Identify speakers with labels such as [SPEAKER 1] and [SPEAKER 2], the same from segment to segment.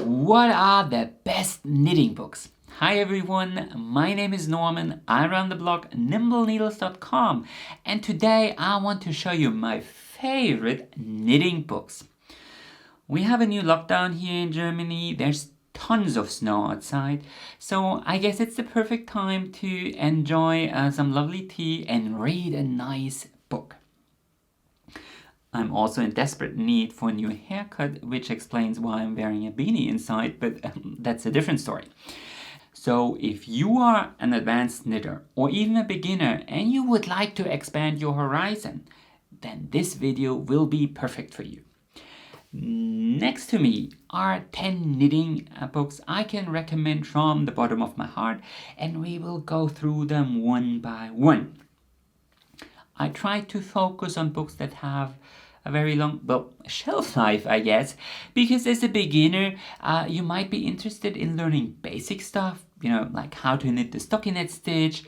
[SPEAKER 1] What are the best knitting books? Hi everyone, my name is Norman. I run the blog nimbleneedles.com, and today I want to show you my favorite knitting books. We have a new lockdown here in Germany. There's tons of snow outside, so I guess it's the perfect time to enjoy some lovely tea and read a nice book. I'm also in desperate need for a new haircut, which explains why I'm wearing a beanie inside, but that's a different story. So if you are an advanced knitter or even a beginner and you would like to expand your horizon, then this video will be perfect for you. Next to me are 10 knitting books I can recommend from the bottom of my heart, and we will go through them one by one. I try to focus on books that have a very long, shelf life, I guess, because as a beginner, you might be interested in learning basic stuff, like how to knit the stockinette stitch.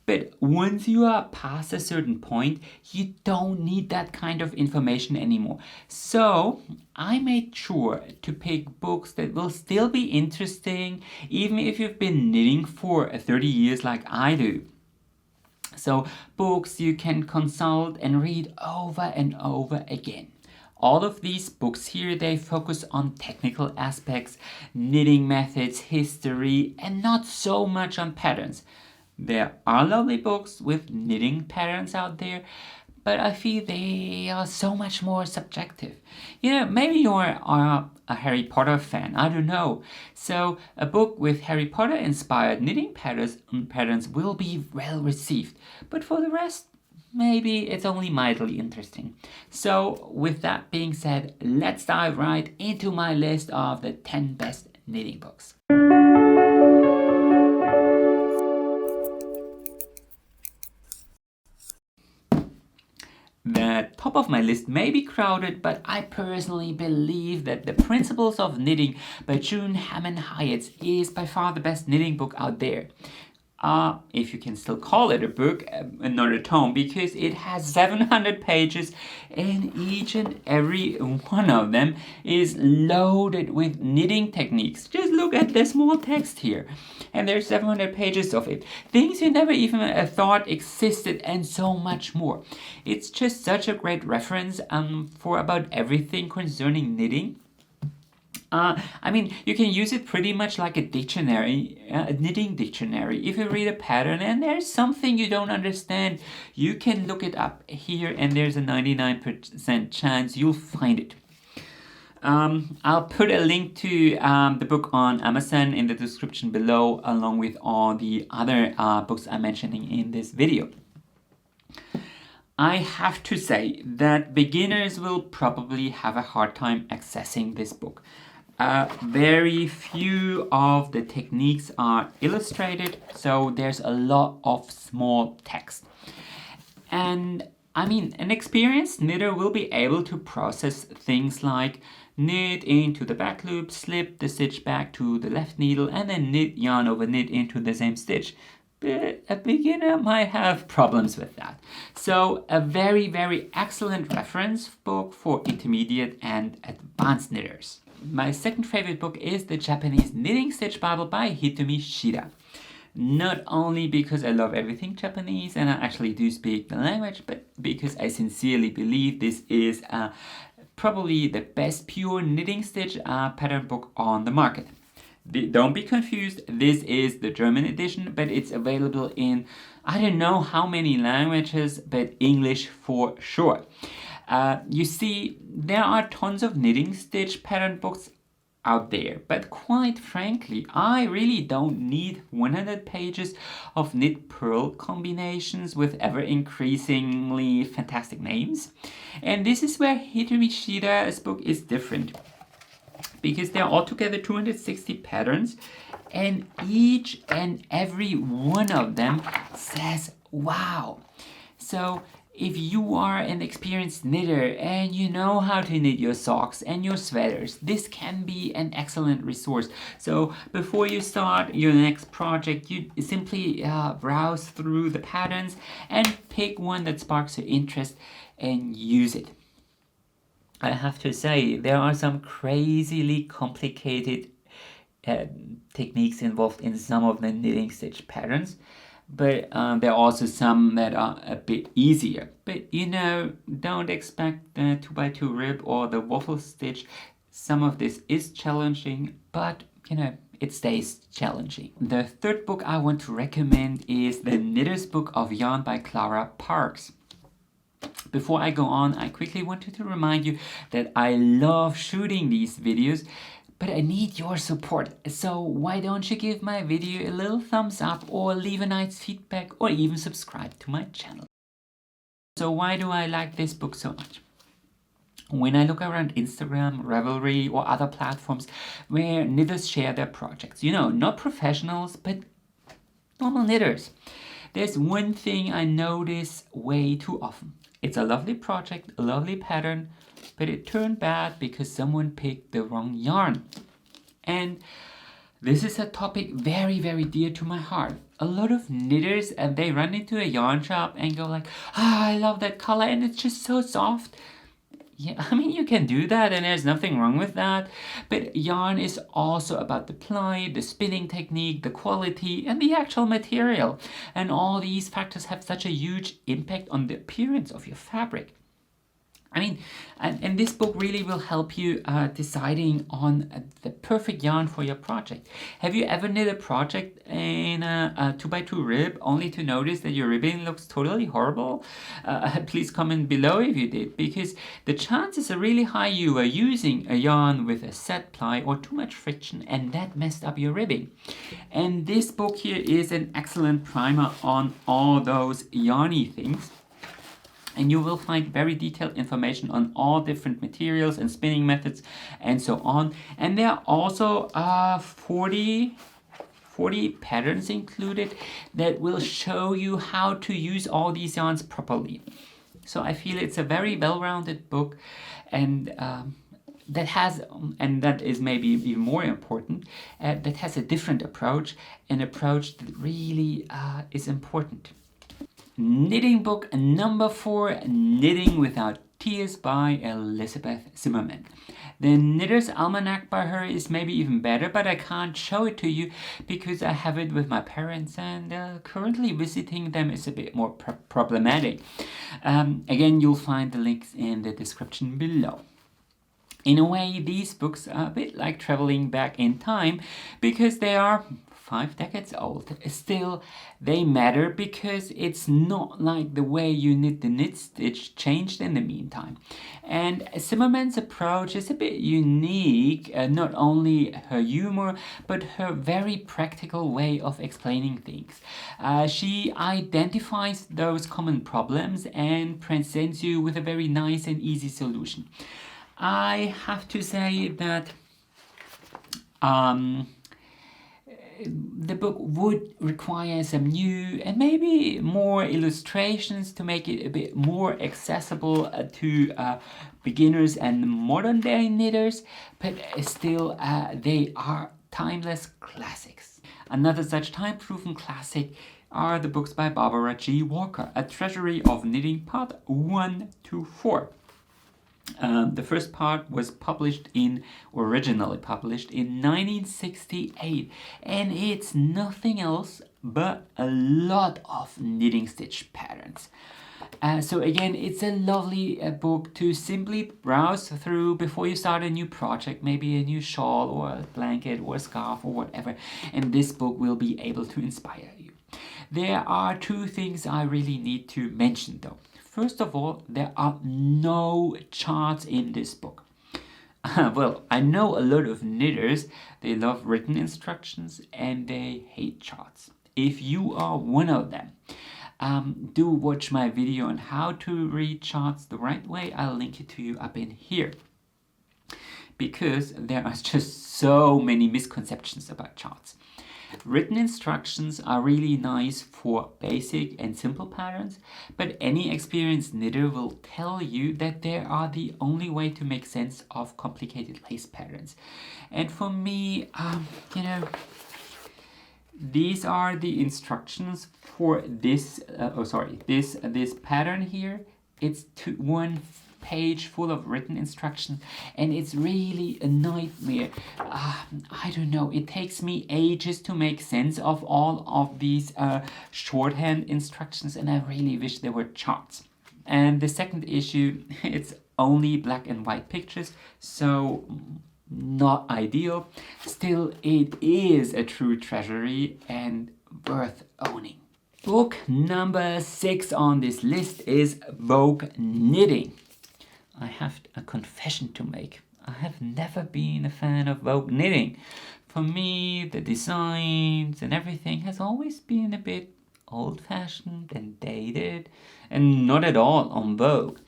[SPEAKER 1] But once you are past a certain point, you don't need that kind of information anymore. So I made sure to pick books that will still be interesting, even if you've been knitting for 30 years like I do. So books you can consult and read over and over again. All of these books here, they focus on technical aspects, knitting methods, history, and not so much on patterns. There are lovely books with knitting patterns out there, but I feel they are so much more subjective. Maybe you are a Harry Potter fan, I don't know. So a book with Harry Potter inspired knitting patterns will be well received. But for the rest, maybe it's only mildly interesting. So with that being said, let's dive right into my list of the 10 best knitting books. The top of my list may be crowded, but I personally believe that The Principles of Knitting by June Hemmons Hiatt is by far the best knitting book out there. If you can still call it a book, not a tome, because it has 700 pages and each and every one of them is loaded with knitting techniques. Just look at the small text here. And there's 700 pages of it. Things you never even thought existed and so much more. It's just such a great reference for about everything concerning knitting. You can use it pretty much like a dictionary, a knitting dictionary. If you read a pattern and there's something you don't understand, you can look it up here and there's a 99% chance you'll find it. I'll put a link to the book on Amazon in the description below, along with all the other books I'm mentioning in this video. I have to say that beginners will probably have a hard time accessing this book. Very few of the techniques are illustrated, so there's a lot of small text. And an experienced knitter will be able to process things like knit into the back loop, slip the stitch back to the left needle, and then knit yarn over knit into the same stitch. But a beginner might have problems with that. So a very, very excellent reference book for intermediate and advanced knitters. My second favorite book is the Japanese Knitting Stitch Bible by Hitomi Shida. Not only because I love everything Japanese and I actually do speak the language, but because I sincerely believe this is probably the best pure knitting stitch pattern book on the market. Don't be confused, this is the German edition, but it's available in I don't know how many languages, but English for sure. You see, there are tons of knitting stitch pattern books out there, but quite frankly, I really don't need 100 pages of knit purl combinations with ever increasingly fantastic names. And this is where Hitomi Shida's book is different, because there are altogether 260 patterns, and each and every one of them says wow. So if you are an experienced knitter and you know how to knit your socks and your sweaters, this can be an excellent resource. So before you start your next project, you simply browse through the patterns and pick one that sparks your interest and use it. I have to say, there are some crazily complicated uh, techniques involved in some of the knitting stitch patterns, but there are also some that are a bit easier. But you know, don't expect the 2x2 rib or the waffle stitch. Some of this is challenging, but you know, it stays challenging. The third book I want to recommend is The Knitter's Book of Yarn by Clara Parks. Before I go on, I quickly wanted to remind you that I love shooting these videos, but I need your support. So why don't you give my video a little thumbs up or leave a nice feedback or even subscribe to my channel. So why do I like this book so much? When I look around Instagram, Ravelry or other platforms where knitters share their projects, you know, not professionals, but normal knitters, there's one thing I notice way too often. It's a lovely project, a lovely pattern, but it turned bad because someone picked the wrong yarn. And this is a topic very, very dear to my heart. A lot of knitters, and they run into a yarn shop and go like, I love that color and it's just so soft. Yeah, I mean, you can do that and there's nothing wrong with that. But yarn is also about the ply, the spinning technique, the quality, and the actual material. And all these factors have such a huge impact on the appearance of your fabric. I mean, and this book really will help you deciding on the perfect yarn for your project. Have you ever knit a project in a 2x2 rib only to notice that your ribbing looks totally horrible? Please comment below if you did, because the chances are really high you were using a yarn with a set ply or too much friction and that messed up your ribbing. And this book here is an excellent primer on all those yarny things. And you will find very detailed information on all different materials and spinning methods and so on. And there are also 40 patterns included that will show you how to use all these yarns properly. So I feel it's a very well-rounded book, and that has, and that is maybe even more important, that has a different approach, an approach that really is important. Knitting book number 4, Knitting Without Tears by Elizabeth Zimmermann. The Knitter's Almanac by her is maybe even better, but I can't show it to you because I have it with my parents and currently visiting them is a bit more problematic. Again, you'll find the links in the description below. In a way, these books are a bit like traveling back in time because they are 5 decades old. Still, they matter because it's not like the way you knit the knit stitch changed in the meantime. And Zimmermann's approach is a bit unique, not only her humor, but her very practical way of explaining things. She identifies those common problems and presents you with a very nice and easy solution. I have to say that the book would require some new and maybe more illustrations to make it a bit more accessible to beginners and modern day knitters, but still they are timeless classics. Another such time-proven classic are the books by Barbara G. Walker, A Treasury of Knitting, Part 1 to 4. The first part was originally published in 1968, and it's nothing else but a lot of knitting stitch patterns. So again, it's a lovely book to simply browse through before you start a new project, maybe a new shawl or a blanket or a scarf or whatever, and this book will be able to inspire you. There are 2 things I really need to mention though. First of all, there are no charts in this book. Well, I know a lot of knitters, they love written instructions and they hate charts. If you are one of them, do watch my video on how to read charts the right way. I'll link it to you up in here. Because there are just so many misconceptions about charts. Written instructions are really nice for basic and simple patterns, but any experienced knitter will tell you that they are the only way to make sense of complicated lace patterns. And for me, these are the instructions for this, this pattern here. It's page full of written instructions, and it's really a nightmare. I don't know, it takes me ages to make sense of all of these shorthand instructions, and I really wish there were charts. And the second issue, it's only black and white pictures, so not ideal. Still, it is a true treasury and worth owning. Book number 6 on this list is Vogue Knitting. I have a confession to make. I have never been a fan of Vogue Knitting. For me, the designs and everything has always been a bit old-fashioned and dated and not at all on Vogue.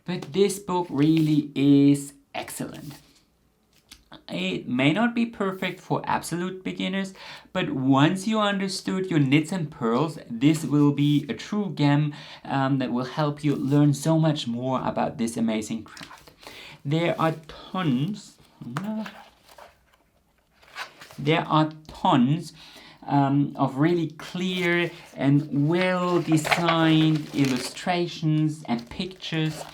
[SPEAKER 1] But this book really is excellent. It may not be perfect for absolute beginners, but once you understood your knits and purls, this will be a true gem that will help you learn so much more about this amazing craft. There are tons of really clear and well-designed illustrations and pictures,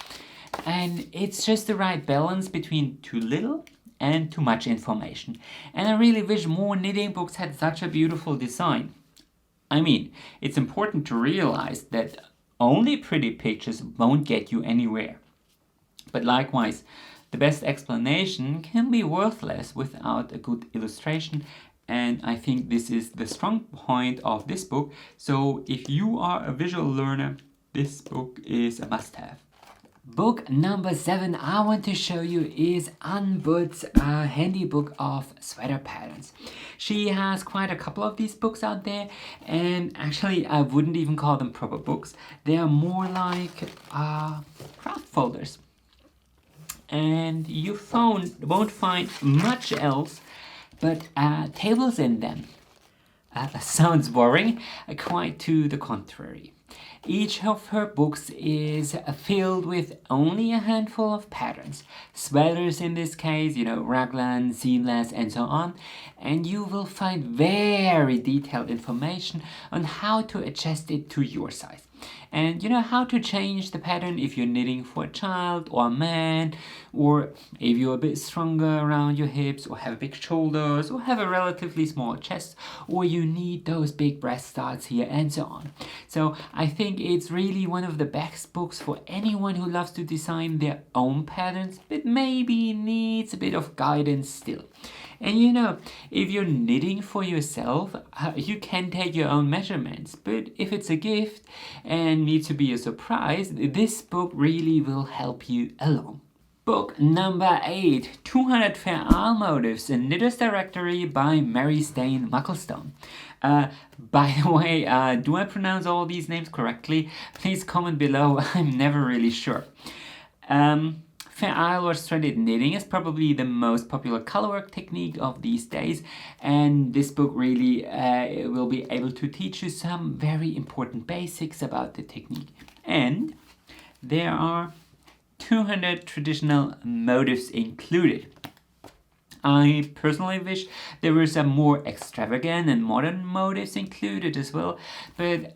[SPEAKER 1] and it's just the right balance between too little and too much information. And I really wish more knitting books had such a beautiful design. I mean, it's important to realize that only pretty pictures won't get you anywhere. But likewise, the best explanation can be worthless without a good illustration, and I think this is the strong point of this book. So if you are a visual learner, this book is a must-have. Book number 7 I want to show you is Ann Bud's handy book of sweater patterns. She has quite a couple of these books out there, and actually I wouldn't even call them proper books. They are more like craft folders. And you won't find much else but tables in them. Sounds boring, quite to the contrary. Each of her books is filled with only a handful of patterns. Sweaters in this case, raglan, seamless, and so on. And you will find very detailed information on how to adjust it to your size. And how to change the pattern if you're knitting for a child or a man, or if you're a bit stronger around your hips, or have big shoulders, or have a relatively small chest, or you need those big breast darts here, and so on. So I think it's really one of the best books for anyone who loves to design their own patterns, but maybe needs a bit of guidance still. And if you're knitting for yourself, you can take your own measurements. But if it's a gift and needs to be a surprise, this book really will help you along. Book number 8, 200 Feral Motifs, a Knitter's Directory by Mary Stain Nucklestone. By the way, do I pronounce all these names correctly? Please comment below, I'm never really sure. Feral or threaded knitting is probably the most popular colorwork technique of these days, and this book really will be able to teach you some very important basics about the technique. And there are 200 traditional motifs included. I personally wish there were some more extravagant and modern motifs included as well, but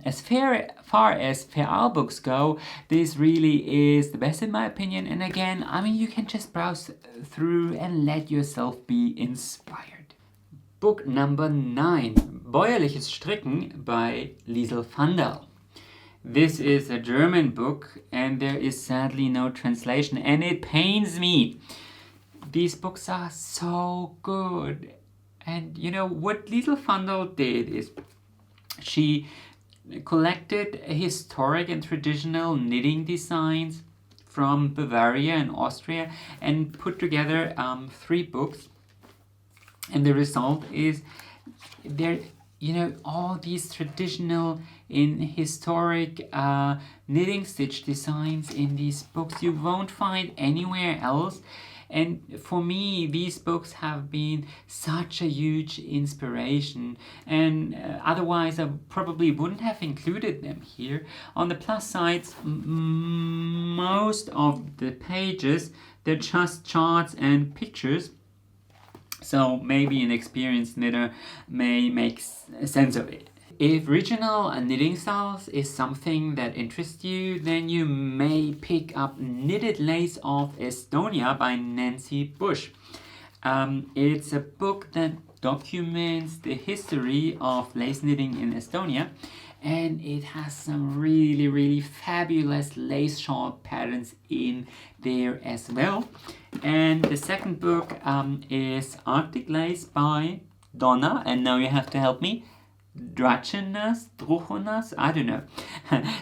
[SPEAKER 1] as far as Feral books go, this really is the best in my opinion. And again, you can just browse through and let yourself be inspired. Book number 9, Bäuerliches Stricken by Lisl Fanderi. This is a German book, and there is sadly no translation, and it pains me. These books are so good. And what Lisl Fanderi did is she collected historic and traditional knitting designs from Bavaria and Austria and put together 3 books. And the result is there, all these traditional in historic knitting stitch designs in these books you won't find anywhere else. And for me, these books have been such a huge inspiration, and otherwise I probably wouldn't have included them here. On the plus sides, most of the pages, they're just charts and pictures, so maybe an experienced knitter may make sense of it. If regional knitting styles is something that interests you, then you may pick up Knitted Lace of Estonia by Nancy Bush. It's a book that documents the history of lace knitting in Estonia, and it has some really fabulous lace shawl patterns in there as well. And the second book is Arctic Lace by Donna, and now you have to help me. Druchonas, I don't know.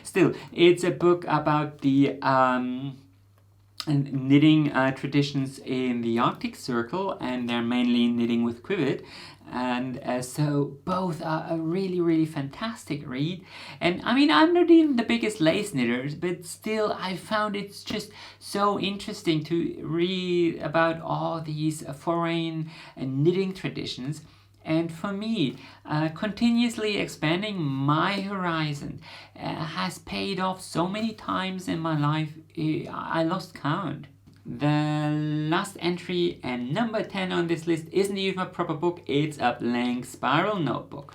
[SPEAKER 1] Still, it's a book about the knitting traditions in the Arctic Circle, and they're mainly knitting with quivet. And so both are a really fantastic read. And I mean, I'm not even the biggest lace knitter, but still I found it's just so interesting to read about all these foreign knitting traditions. And for me, continuously expanding my horizon has paid off so many times in my life, I lost count. The last entry and number 10 on this list isn't even a proper book, it's a blank spiral notebook.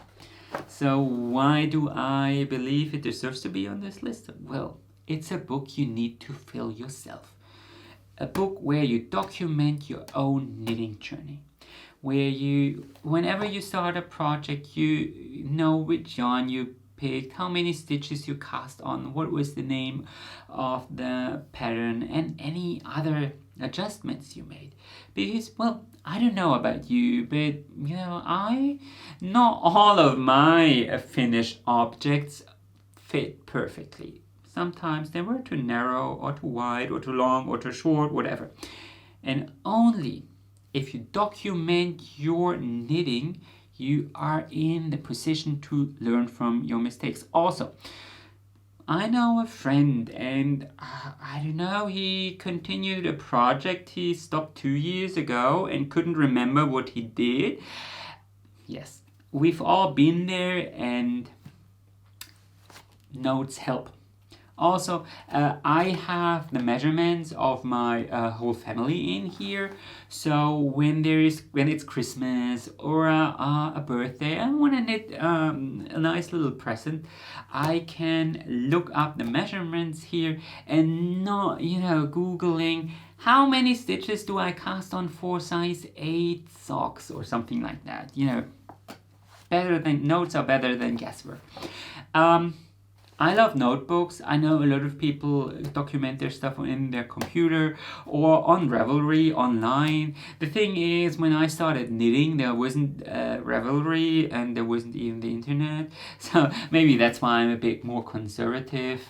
[SPEAKER 1] So why do I believe it deserves to be on this list? Well, it's a book you need to fill yourself. A book where you document your own knitting journey. Where you, whenever you start a project, you know which yarn you picked, how many stitches you cast on, what was the name of the pattern, and any other adjustments you made. Because, well, I don't know about you, but you know, not all of my finished objects fit perfectly. Sometimes they were too narrow or too wide or too long or too short, whatever. And only if you document your knitting, you are in the position to learn from your mistakes. Also, I know a friend, and I don't know, he continued a project he stopped 2 years ago and couldn't remember what he did. Yes, we've all been there, and notes help. Also, I have the measurements of my whole family in here. So when it's Christmas or a birthday, I want to knit a nice little present, I can look up the measurements here and not, Googling how many stitches do I cast on for size 8 socks or something like that. Notes are better than guesswork. I love notebooks. I know a lot of people document their stuff in their computer or on Ravelry online. The thing is, when I started knitting, there wasn't Ravelry and there wasn't even the internet. So maybe that's why I'm a bit more conservative.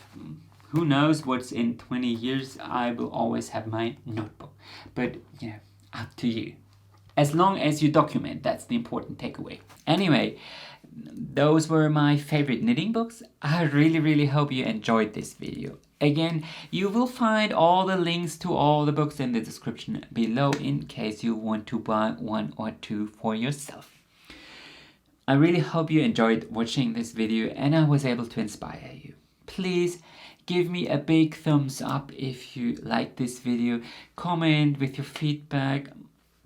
[SPEAKER 1] Who knows what's in 20 years? I will always have my notebook. But, up to you. As long as you document, that's the important takeaway. Anyway, those were my favorite knitting books. I really hope you enjoyed this video. Again, you will find all the links to all the books in the description below in case you want to buy one or two for yourself. I really hope you enjoyed watching this video and I was able to inspire you. Please give me a big thumbs up if you like this video. Comment with your feedback.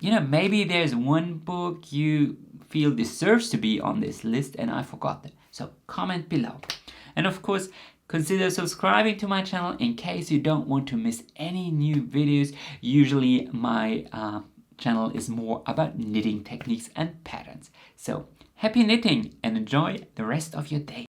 [SPEAKER 1] Maybe there's one book you feel deserves to be on this list and I forgot it. So comment below. And of course, consider subscribing to my channel in case you don't want to miss any new videos. Usually my channel is more about knitting techniques and patterns. So happy knitting and enjoy the rest of your day.